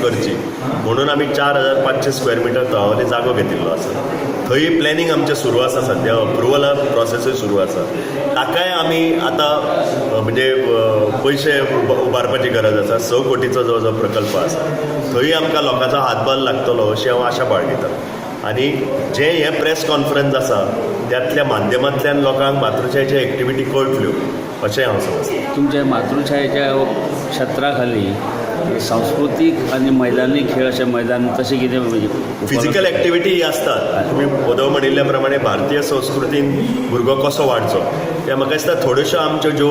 करची म्हणून आमी 4,500 स्क्वेअर मिटर तळावली जागो घेतिल्लो आसा. थंय प्लॅनिंग आमचें सुरू आसा, सद्या अप्रुवला प्रोसेसूय सुरू आसा. ताकाय आमी आतां म्हणजे पयशे उबारपाची गरज आसा. 6 कोटीचो जो जो प्रकल्प आसा थंय आमकां लोकांचो हातभार लागतलो अशी हांव आशा बाळगितां. आनी जे हे प्रेस कॉन्फरन्स आसा त्यातल्या माध्यमांतल्यान लोकांक मातृछायेचे एक्टिविटी कळटल्यो अशें हांव समजतां. तुमच्या मातृछायेच्या क्षेत्रा खाली सांस्कृतिक आणि मैदानी खेळ अशे मैदान तशें कितें म्हणजे फिजिकल एक्टिविटी ही आसतात. तुमी उदव म्हणिल्ल्या प्रमाणे भारतीय संस्कृतीन भुरगो कसो वाडचो ते म्हाका दिसता थोड्योश्यो आमच्यो ज्यो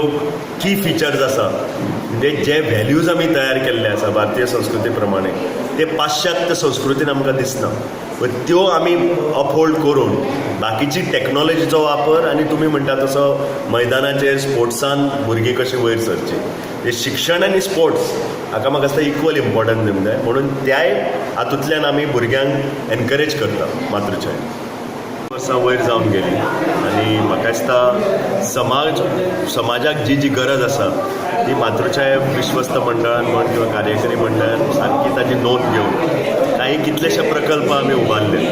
की फिचर्स आसा म्हणजे जे व्हॅल्यूज आमी तयार केल्ले आसा भारतीय संस्कृती प्रमाणे ते पाश्चात्य संस्कृतीन आमकां दिसना. त्यो आमी अपहोल्ड करून बाकीची टॅक्नॉलॉजीचो वापर आनी तुमी म्हणटा तसो मैदानाचेर स्पोर्ट्सान भुरगीं कशी वयर सरची हे शिक्षण आनी स्पोर्ट्स हाका म्हाका दिसता इक्वल इम्पॉर्टन्स दिवंक जाय. म्हणून त्याय हातूंतल्यान आमी भुरग्यांक एनकरेज करता मातृछाय. वर्सां वयर जावन गेली आनी म्हाका दिसता समाजाक जी जी गरज आसा ती मातृछाय विश्वस्त मंडळान म्हण किंवा कार्यकारी मंडळान सारकी ताची नोंद घेवन काही कितलेशे प्रकल्प आमी उबारले.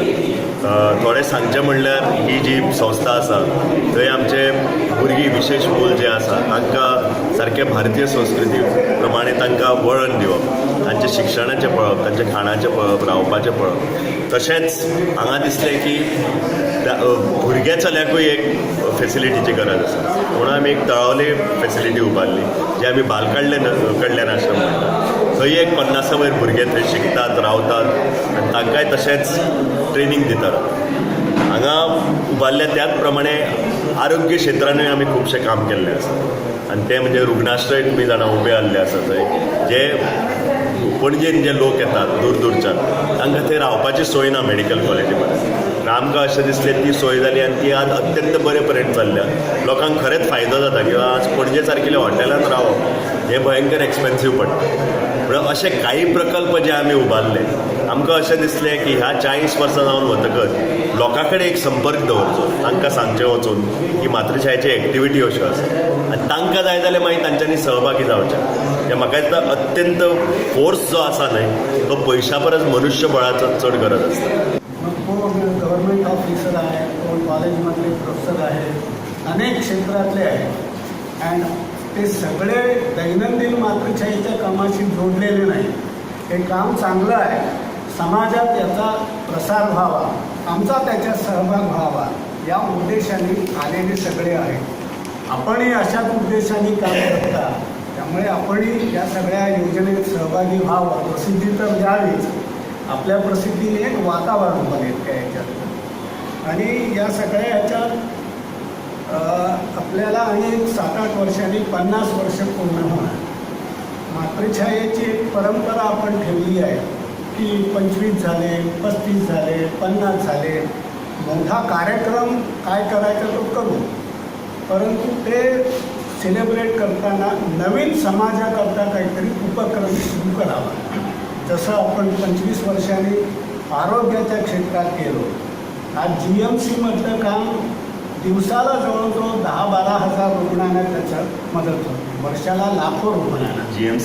थोडे सांगचें म्हणल्यार ही जी संस्था आसा थंय आमचे भुरगीं विशेश मूल जे आसा तांकां सारके भारतीय संस्कृती प्रमाणे तांकां वळण दिवप, तांचे शिक्षणाचें पळप, तांचे खाणाचें पळप, रावपाचें पळप. तशेंच हांगा दिसलें की भुरगे चल्याकूय एक फेसिलिटीची गरज आसा म्हणून आमी एक तळावली फेसिलिटी उबारली जी आमी कल्याण आश्रम म्हणटा. थंय एक 50 वयर भुरगे थंय शिकतात, रावतात आनी तांकांय तशेंच ट्रेनींग दितात. हांगा उबारल्या त्याच प्रमाणे आरोग्य क्षेत्रानूय आमी खुबशें काम केल्लें आसा आनी तें म्हणजे रुग्णाश्रय तुमी जाणां उबे आसले आसा थंय जे पणजेन जे लोक येतात दूर दूरच्यान तांकां थंय रावपाची सोय ना मेडिकल कॉलेजी मध्ये. आमकां अशें दिसलें ती सोय जाली आनी ती आज अत्यंत बरे पर्यंत चल्ल्या. लोकांक खरेंच फायदो जाता किंवा आज पणजे सारकिल्या हॉटेलांत रावप हें भयंकर एक्सपेन्सीव पडटा. म्हणून अशे काही प्रकल्प जे आमी उबारले आमकां अशें दिसलें की ह्या 40 वर्सां जावन वतकच लोकां कडेन एक संपर्क दवरचो, तांकां सांगचें वचून की मातृछायेचे एक्टिविटी अश्यो आसा आनी तांकां जाय जाल्यार मागीर तांच्यांनी सहभागी जावचें. हें म्हाका दिसता अत्यंत फोर्स जो आसा न्हय तो पयशा परस मनुष्यबळाचो चड गरज आसता. कोण गव्हर्नमेंट ऑफिसर आहे, कोण कॉलेजमधले प्रोफेसर आहे, अनेक क्षेत्रातले आहेत अँड ते सगळे दैनंदिन मातृछायेच्या कामाशी जोडलेले नाही. हे काम चांगलं आहे, समाजात याचा प्रसार व्हावा, आमचा त्याच्यात सहभाग व्हावा या उद्देशाने आलेले सगळे आहेत. आपणही अशाच उद्देशाने काम करता, त्यामुळे आपणही या सगळ्या योजनेत सहभागी व्हावं. प्रसिद्धी तर द्यावीच, आपल्या प्रसिद्धीने एक वातावरण बनेल त्या ह्याच्यात आणि या सगळ्या ह्याच्यात आपल्याला अनेक 7-8 वर्षांनी 50 वर्ष पूर्ण होणार. मातृछायेची एक परंपरा आपण ठेवली आहे की 25 झाले, 35 झाले, 50 झाले, मोठा कार्यक्रम काय करायचा तो करू, परंतु ते सेलिब्रेट करताना नवीन समाजाकरता काहीतरी उपक्रम सुरू करावा. जसं आपण 25 वर्षांनी आरोग्याच्या क्षेत्रात गेलो. आज GMCमधलं काम दिवसाला जवळजवळ 10-12 हजार रुग्णांना त्याच्यात मदत होते, वर्षाला लाखो रुग्णांना. GMC